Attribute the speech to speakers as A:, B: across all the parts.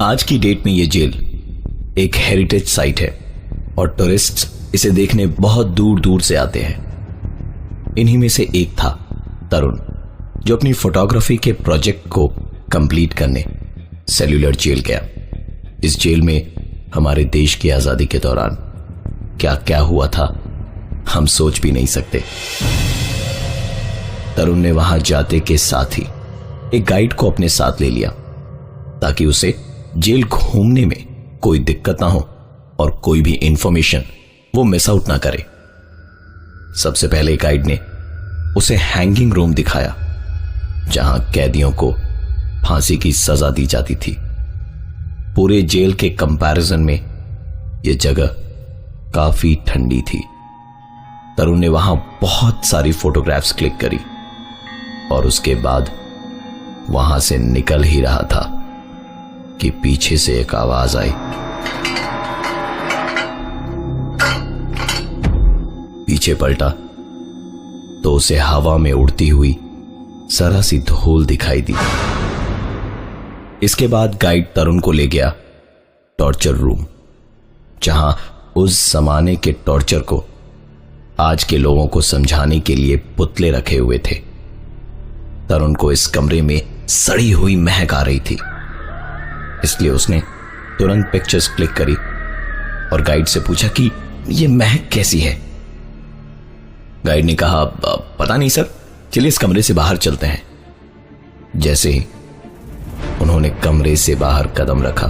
A: आज की डेट में ये जेल एक हेरिटेज साइट है और टूरिस्ट्स इसे देखने बहुत दूर दूर से आते हैं। इन्हीं में से एक था तरुण, जो अपनी फोटोग्राफी के प्रोजेक्ट को कंप्लीट करने सेल्यूलर जेल गया। इस जेल में हमारे देश की आजादी के दौरान क्या क्या हुआ था हम सोच भी नहीं सकते। तरुण ने वहां जाते के साथ ही एक गाइड को अपने साथ ले लिया ताकि उसे जेल घूमने में कोई दिक्कत ना हो और कोई भी इंफॉर्मेशन वो मिस आउट ना करे। सबसे पहले गाइड ने उसे हैंगिंग रूम दिखाया, जहां कैदियों को फांसी की सजा दी जाती थी। पूरे जेल के कंपैरिजन में यह जगह काफी ठंडी थी। तरुण ने वहां बहुत सारी फोटोग्राफ्स क्लिक करी और उसके बाद वहां से निकल ही रहा था कि पीछे से एक आवाज आई। पीछे पलटा तो उसे हवा में उड़ती हुई जरा सी धूल दिखाई दी। इसके बाद गाइड तरुण को ले गया टॉर्चर रूम, जहां उस जमाने के टॉर्चर को आज के लोगों को समझाने के लिए पुतले रखे हुए थे। तरुण को इस कमरे में सड़ी हुई महक आ रही थी, इसलिए उसने तुरंत पिक्चर्स क्लिक करी और गाइड से पूछा कि यह महक कैसी है। गाइड ने कहा, पता नहीं सर, चलिए इस कमरे से बाहर चलते हैं। जैसे ही उन्होंने कमरे से बाहर कदम रखा,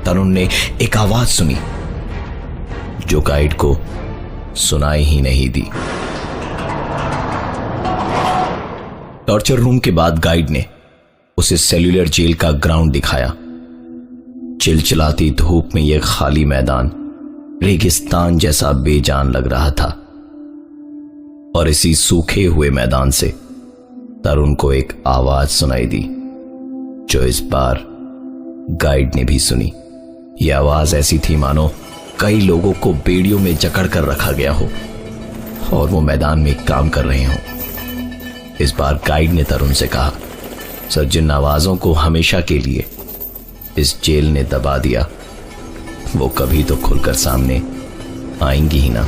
A: तरुण ने एक आवाज सुनी जो गाइड को सुनाई ही नहीं दी। टॉर्चर रूम के बाद गाइड ने उसे सेल्यूलर जेल का ग्राउंड दिखाया। चिलचिलाती धूप में यह खाली मैदान रेगिस्तान जैसा बेजान लग रहा था और इसी सूखे हुए मैदान से तरुण को एक आवाज सुनाई दी, जो इस बार गाइड ने भी सुनी। यह आवाज ऐसी थी मानो कई लोगों को बेड़ियों में जकड़ कर रखा गया हो और वो मैदान में काम कर रहे हों। इस बार गाइड ने तरुण से कहा, सर, जिन आवाजों को हमेशा के लिए इस जेल ने दबा दिया वो कभी तो खुलकर सामने आएंगी ही ना।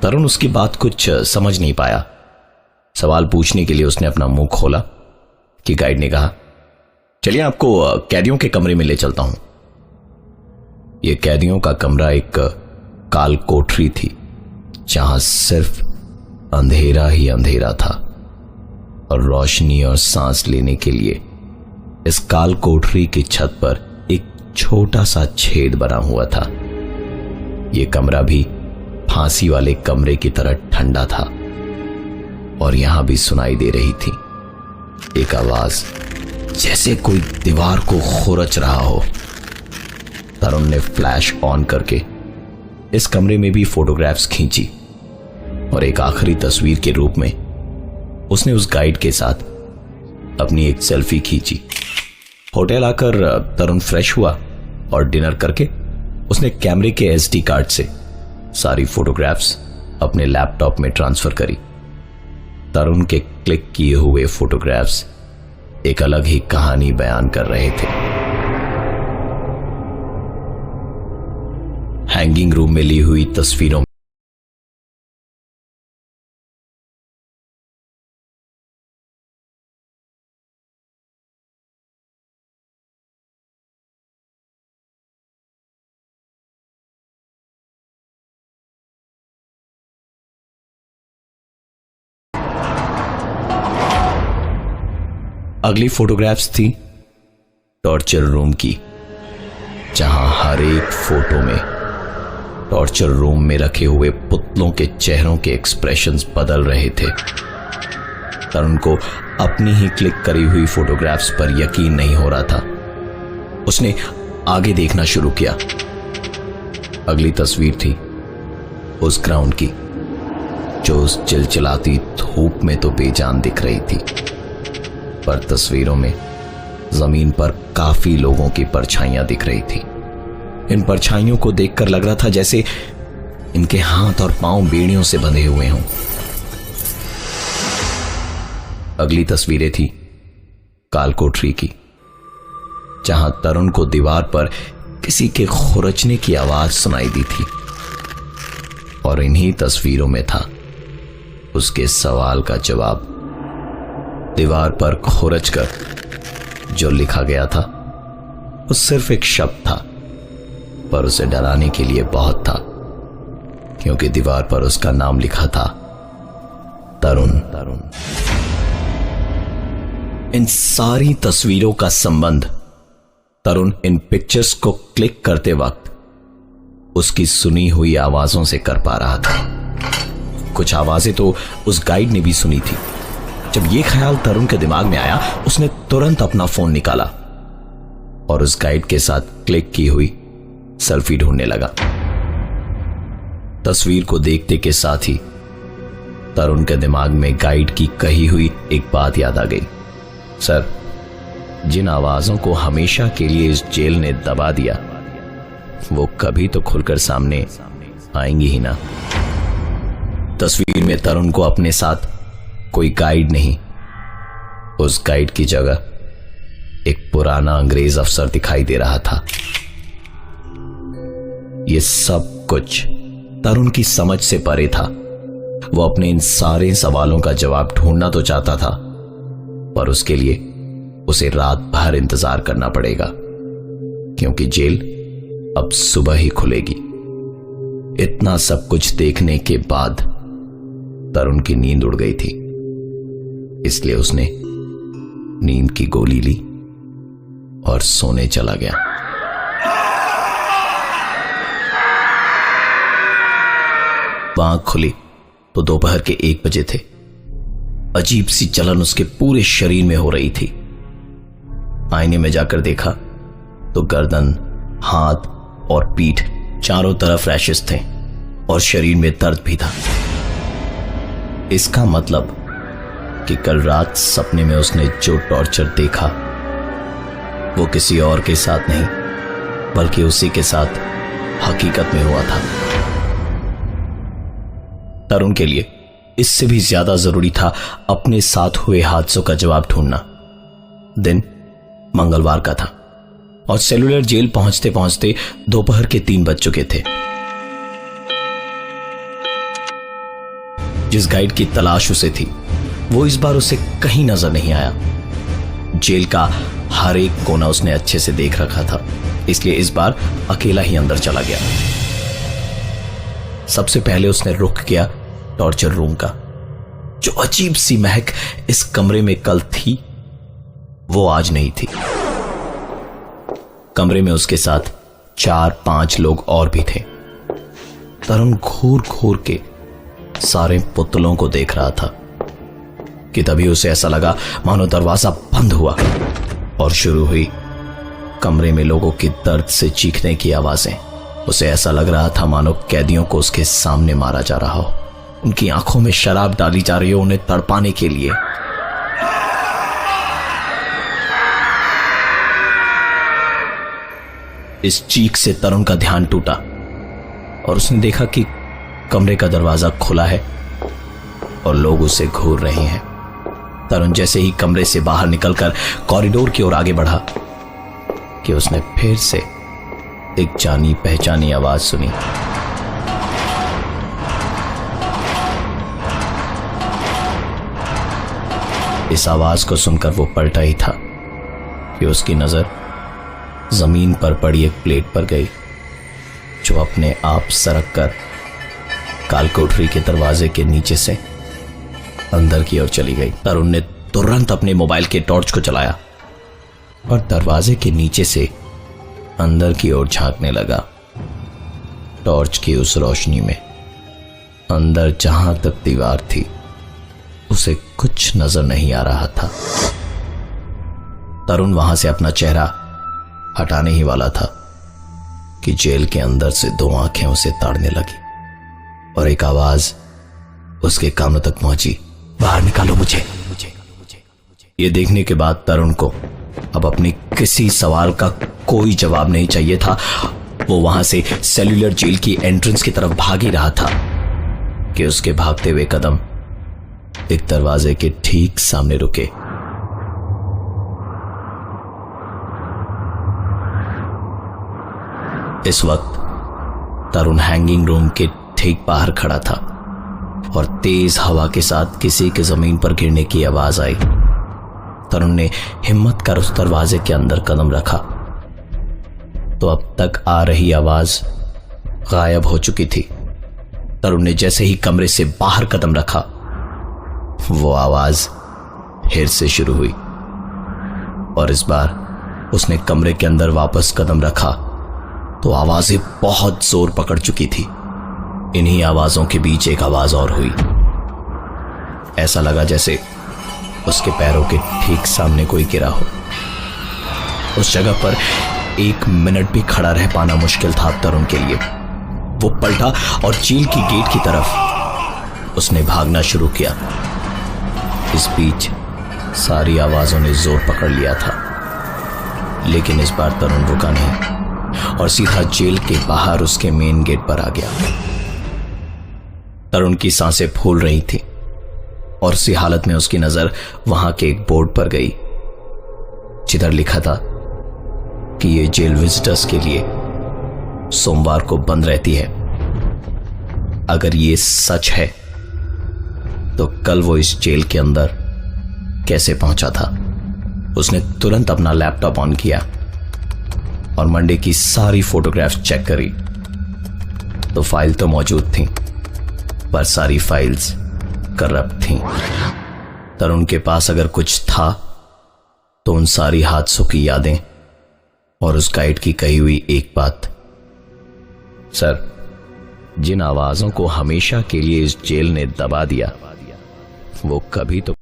A: तरुण उसकी बात कुछ समझ नहीं पाया। सवाल पूछने के लिए उसने अपना मुंह खोला कि गाइड ने कहा, चलिए आपको कैदियों के कमरे में ले चलता हूं। यह कैदियों का कमरा एक काल कोठरी थी, जहां सिर्फ अंधेरा ही अंधेरा था और रोशनी और सांस लेने के लिए इस काल कोठरी की छत पर एक छोटा सा छेद बना हुआ था। यह कमरा भी फांसी वाले कमरे की तरह ठंडा था और यहां भी सुनाई दे रही थी एक आवाज, जैसे कोई दीवार को खुरच रहा हो। तरुण ने फ्लैश ऑन करके इस कमरे में भी फोटोग्राफ्स खींची और एक आखिरी तस्वीर के रूप में उसने उस गाइड के साथ अपनी एक सेल्फी खींची। होटल आकर तरुण फ्रेश हुआ और डिनर करके उसने कैमरे के एसडी कार्ड से सारी फोटोग्राफ्स अपने लैपटॉप में ट्रांसफर करी। तरुण के क्लिक किए हुए फोटोग्राफ्स एक अलग ही कहानी बयान कर रहे थे। हैंगिंग रूम में ली हुई तस्वीरों अगली फोटोग्राफ्स थी टॉर्चर रूम की, जहां हर एक फोटो में टॉर्चर रूम में रखे हुए पुतलों के चेहरों के एक्सप्रेशंस बदल रहे थे। तरुण को अपनी ही क्लिक करी हुई फोटोग्राफ्स पर यकीन नहीं हो रहा था। उसने आगे देखना शुरू किया। अगली तस्वीर थी उस ग्राउंड की, जो उस चिलचिलाती धूप में तो बेजान दिख रही थी, पर तस्वीरों में जमीन पर काफी लोगों की परछाइयां दिख रही थी। इन परछाइयों को देखकर लग रहा था जैसे इनके हाथ और पांव बेड़ियों से बंधे हुए हों। अगली तस्वीरें थी काल कोठरी की, जहां तरुण को दीवार पर किसी के खुरचने की आवाज सुनाई दी थी। और इन्हीं तस्वीरों में था उसके सवाल का जवाब। दीवार पर खुरच कर जो लिखा गया था वो सिर्फ एक शब्द था, पर उसे डराने के लिए बहुत था, क्योंकि दीवार पर उसका नाम लिखा था, तरुण। इन सारी तस्वीरों का संबंध तरुण इन पिक्चर्स को क्लिक करते वक्त उसकी सुनी हुई आवाजों से कर पा रहा था। कुछ आवाजें तो उस गाइड ने भी सुनी थी। जब यह ख्याल तरुण के दिमाग में आया, उसने तुरंत अपना फोन निकाला और उस गाइड के साथ क्लिक की हुई सेल्फी ढूंढने लगा। तस्वीर को देखते के साथ ही तरुण के दिमाग में गाइड की कही हुई एक बात याद आ गई। सर, जिन आवाजों को हमेशा के लिए इस जेल ने दबा दिया, वो कभी तो खुलकर सामने आएंगी ही ना। तस्वीर में तरुण को अपने साथ कोई गाइड नहीं, उस गाइड की जगह एक पुराना अंग्रेज अफसर दिखाई दे रहा था। यह सब कुछ तरुण की समझ से परे था। वो अपने इन सारे सवालों का जवाब ढूंढना तो चाहता था, पर उसके लिए उसे रात भर इंतजार करना पड़ेगा, क्योंकि जेल अब सुबह ही खुलेगी। इतना सब कुछ देखने के बाद तरुण की नींद उड़ गई थी, इसलिए उसने नींद की गोली ली और सोने चला गया। आंख खुली तो दोपहर के 1 बजे थे। अजीब सी जलन उसके पूरे शरीर में हो रही थी। आईने में जाकर देखा तो गर्दन, हाथ और पीठ चारों तरफ रैशेस थे और शरीर में दर्द भी था। इसका मतलब कि कल रात सपने में उसने जो टॉर्चर देखा वो किसी और के साथ नहीं, बल्कि उसी के साथ हकीकत में हुआ था। तरुण के लिए इससे भी ज्यादा जरूरी था अपने साथ हुए हादसों का जवाब ढूंढना। दिन मंगलवार का था और सेलुलर जेल पहुंचते पहुंचते दोपहर के 3 बज चुके थे। जिस गाइड की तलाश उसे थी, वो इस बार उसे कहीं नजर नहीं आया। जेल का हर एक कोना उसने अच्छे से देख रखा था, इसलिए इस बार अकेला ही अंदर चला गया। सबसे पहले उसने रुख किया टॉर्चर रूम का। जो अजीब सी महक इस कमरे में कल थी, वो आज नहीं थी। कमरे में उसके साथ 4-5 लोग और भी थे। तरुण घूर घूर के सारे पुतलों को देख रहा था कि तभी उसे ऐसा लगा मानो दरवाजा बंद हुआ और शुरू हुई कमरे में लोगों की दर्द से चीखने की आवाजें। उसे ऐसा लग रहा था मानो कैदियों को उसके सामने मारा जा रहा हो, उनकी आंखों में शराब डाली जा रही हो उन्हें तड़पाने के लिए। इस चीख से तरुण का ध्यान टूटा और उसने देखा कि कमरे का दरवाजा खुला है और लोग उसे घूर रहे हैं। तरुण जैसे ही कमरे से बाहर निकलकर कॉरिडोर की ओर आगे बढ़ा कि उसने फिर से एक जानी पहचानी आवाज सुनी। इस आवाज को सुनकर वो पलटा ही था कि उसकी नजर जमीन पर पड़ी एक प्लेट पर गई, जो अपने आप सरक कर कालकोठरी के दरवाजे के नीचे से अंदर की ओर चली गई। तरुण ने तुरंत अपने मोबाइल के टॉर्च को चलाया और दरवाजे के नीचे से अंदर की ओर झांकने लगा। टॉर्च की उस रोशनी में अंदर जहां तक दीवार थी उसे कुछ नजर नहीं आ रहा था। तरुण वहां से अपना चेहरा हटाने ही वाला था कि जेल के अंदर से 2 आंखें उसे ताड़ने लगी और एक आवाज उसके कानों तक पहुंची, बाहर निकालो मुझे। ये देखने के बाद तरुण को अब अपने किसी सवाल का कोई जवाब नहीं चाहिए था। वो वहां से सेल्युलर जेल की एंट्रेंस की तरफ भाग ही रहा था कि उसके भागते हुए कदम एक दरवाजे के ठीक सामने रुके। इस वक्त तरुण हैंगिंग रूम के ठीक बाहर खड़ा था और तेज हवा के साथ किसी के जमीन पर गिरने की आवाज आई। तरुण ने हिम्मत कर उस दरवाजे के अंदर कदम रखा तो अब तक आ रही आवाज गायब हो चुकी थी। तरुण ने जैसे ही कमरे से बाहर कदम रखा, वो आवाज फिर से शुरू हुई और इस बार उसने कमरे के अंदर वापस कदम रखा तो आवाजें बहुत जोर पकड़ चुकी थी। इन्हीं आवाजों के बीच एक आवाज और हुई। ऐसा लगा जैसे उसके पैरों के ठीक सामने कोई गिरा हो। उस जगह पर 1 मिनट भी खड़ा रह पाना मुश्किल था तरुण के लिए। वो पलटा और जेल की गेट की तरफ उसने भागना शुरू किया। इस बीच सारी आवाजों ने जोर पकड़ लिया था, लेकिन इस बार तरुण रुका नहीं और सीधा जेल के बाहर उसके मेन गेट पर आ गया। तरुण की सांसें फूल रही थी और उसी हालत में उसकी नजर वहां के एक बोर्ड पर गई जिधर लिखा था कि यह जेल विजिटर्स के लिए सोमवार को बंद रहती है। अगर ये सच है तो कल वो इस जेल के अंदर कैसे पहुंचा था। उसने तुरंत अपना लैपटॉप ऑन किया और मंडे की सारी फोटोग्राफ्स चेक करी तो फाइल तो मौजूद थी, पर सारी फाइल्स करप्ट थीं। तरुण के पास अगर कुछ था तो उन सारी हादसों की यादें और उस गाइड की कही हुई एक बात। सर, जिन आवाजों को हमेशा के लिए इस जेल ने दबा दिया वो कभी तो